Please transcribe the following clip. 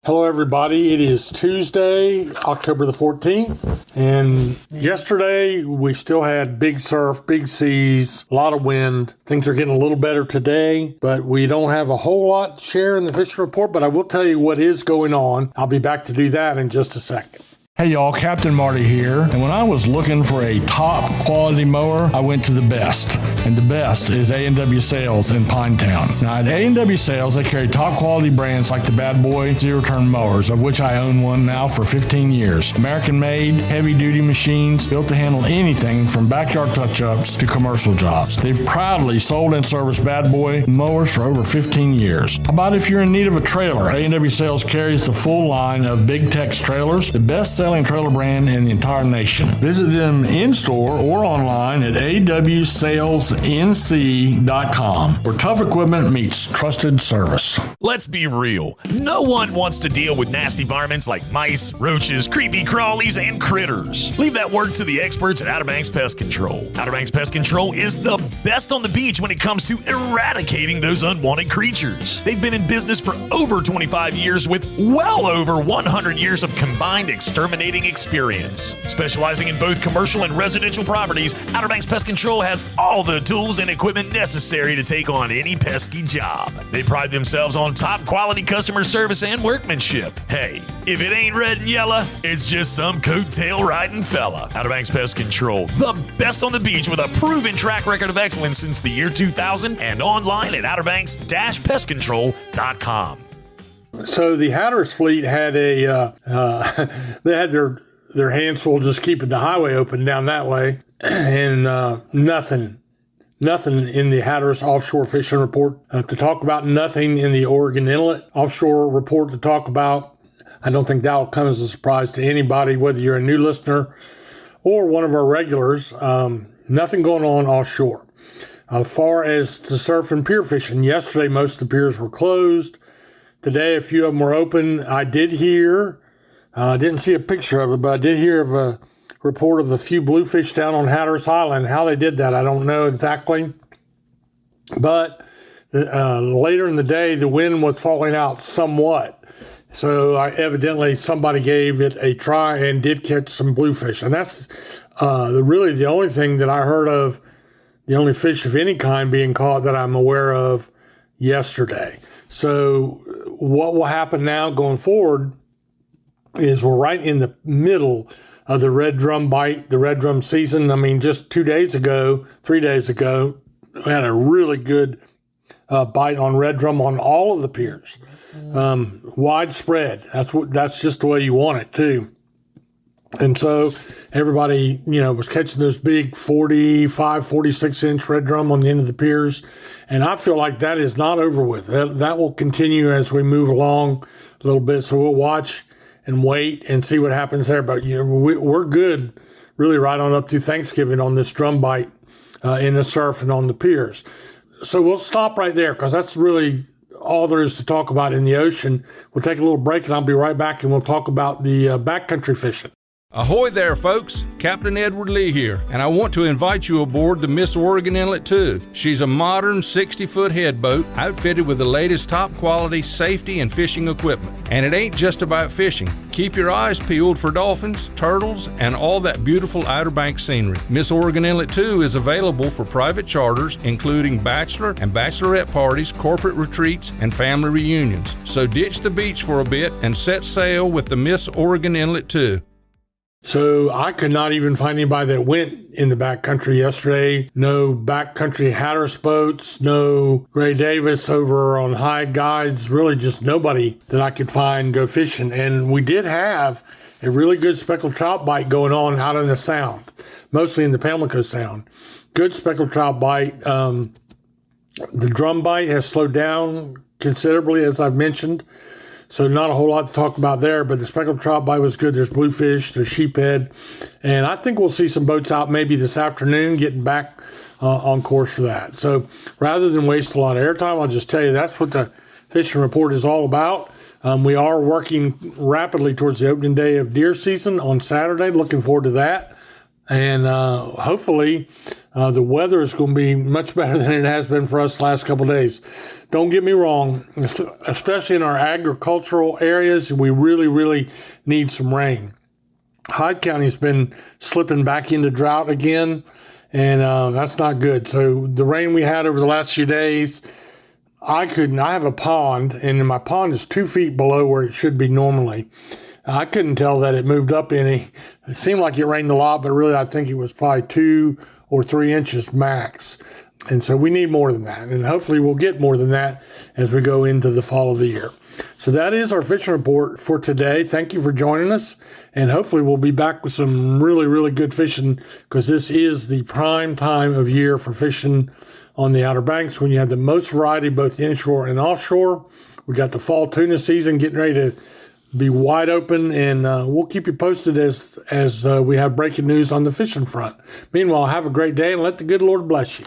Hello, everybody. It is Tuesday, October the 14th, and yesterday we still had big surf, big seas, a lot of wind. Things are getting a little better today, but we don't have a whole lot to share in the fishing report, but I will tell you what is going on. I'll be back to do that in just a second. Hey y'all, Captain Marty here. And when I was looking for a top quality mower, I went to the best. And the best is A&W Sales in Pinetown. Now at A&W Sales, they carry top quality brands like the Bad Boy zero-turn mowers, of which I own one now for 15 years. American-made, heavy-duty machines built to handle anything from backyard touch-ups to commercial jobs. They've proudly sold and serviced Bad Boy mowers for over 15 years. How about if you're in need of a trailer? A&W Sales carries the full line of Big Tex trailers, the best-selling trailer brand in the entire nation. Visit them in-store or online at awsalesnc.com, where tough equipment meets trusted service. Let's be real. No one wants to deal with nasty varmints like mice, roaches, creepy crawlies, and critters. Leave that work to the experts at Outer Banks Pest Control. Outer Banks Pest Control is the best on the beach when it comes to eradicating those unwanted creatures. They've been in business for over 25 years with well over 100 years of combined exterminating experience. Specializing in both commercial and residential properties, Outer Banks Pest Control has all the tools and equipment necessary to take on any pesky job. They pride themselves on top quality customer service and workmanship. Hey, if it ain't red and yellow, it's just some coattail riding fella. Outer Banks Pest Control, the best on the beach with a proven track record of excellence since the year 2000 and online at outerbanks-pestcontrol.com. So the Hatteras fleet had they had their hands full just keeping the highway open down that way, and nothing in the Hatteras offshore fishing report to talk about, nothing in the Oregon Inlet offshore report to talk about. I don't think that will come as a surprise to anybody, whether you're a new listener or one of our regulars. Nothing going on offshore. As far as the surf and pier fishing, yesterday most of the piers were closed. Today, a few of them were open. I did hear, didn't see a picture of it, but I did hear of a report of a few bluefish down on Hatteras Island. How they did that, I don't know exactly. But later in the day, the wind was falling out somewhat. So evidently somebody gave it a try and did catch some bluefish. And that's really the only thing that I heard of, the only fish of any kind being caught that I'm aware of yesterday. So what will happen now going forward is we're right in the middle of the red drum bite, the red drum season. I mean, just 3 days ago, we had a really good bite on red drum on all of the piers. Widespread. That's just the way you want it too. And so everybody, was catching those big 45, 46-inch red drum on the end of the piers. And I feel like that is not over with. That will continue as we move along a little bit. So we'll watch and wait and see what happens there. But we're good really right on up to Thanksgiving on this drum bite in the surf and on the piers. So we'll stop right there because that's really all there is to talk about in the ocean. We'll take a little break and I'll be right back and we'll talk about the backcountry fishing. Ahoy there, folks. Captain Edward Lee here, and I want to invite you aboard the Miss Oregon Inlet 2. She's a modern 60-foot head boat outfitted with the latest top-quality safety and fishing equipment. And it ain't just about fishing. Keep your eyes peeled for dolphins, turtles, and all that beautiful Outer Banks scenery. Miss Oregon Inlet 2 is available for private charters, including bachelor and bachelorette parties, corporate retreats, and family reunions. So ditch the beach for a bit and set sail with the Miss Oregon Inlet 2. So I could not even find anybody that went in the backcountry yesterday. No backcountry Hatteras boats, no Gray Davis over on Hyde Guides, really just nobody that I could find go fishing. And we did have a really good speckled trout bite going on out in the Sound, mostly in the Pamlico Sound. Good speckled trout bite. The drum bite has slowed down considerably, as I've mentioned. So not a whole lot to talk about there, but the speckled trout bite was good. There's bluefish, there's sheephead, and I think we'll see some boats out maybe this afternoon getting back on course for that. So rather than waste a lot of airtime, I'll just tell you that's what the fishing report is all about. We are working rapidly towards the opening day of deer season on Saturday. Looking forward to that. And hopefully the weather is going to be much better than it has been for us the last couple of days. Don't get me wrong, especially in our agricultural areas, we really, really need some rain. Hyde County's been slipping back into drought again, and that's not good. So the rain we had over the last few days, I have a pond, and my pond is 2 feet below where it should be normally. I couldn't tell that it moved up any. It seemed like it rained a lot, but really I think it was probably 2 or 3 inches max. And so we need more than that. And hopefully we'll get more than that as we go into the fall of the year. So that is our fishing report for today. Thank you for joining us. And hopefully we'll be back with some really, really good fishing, because this is the prime time of year for fishing on the Outer Banks, when you have the most variety, both inshore and offshore. We got the fall tuna season getting ready to be wide open, and we'll keep you posted as we have breaking news on the fishing front. Meanwhile, have a great day, and let the good Lord bless you.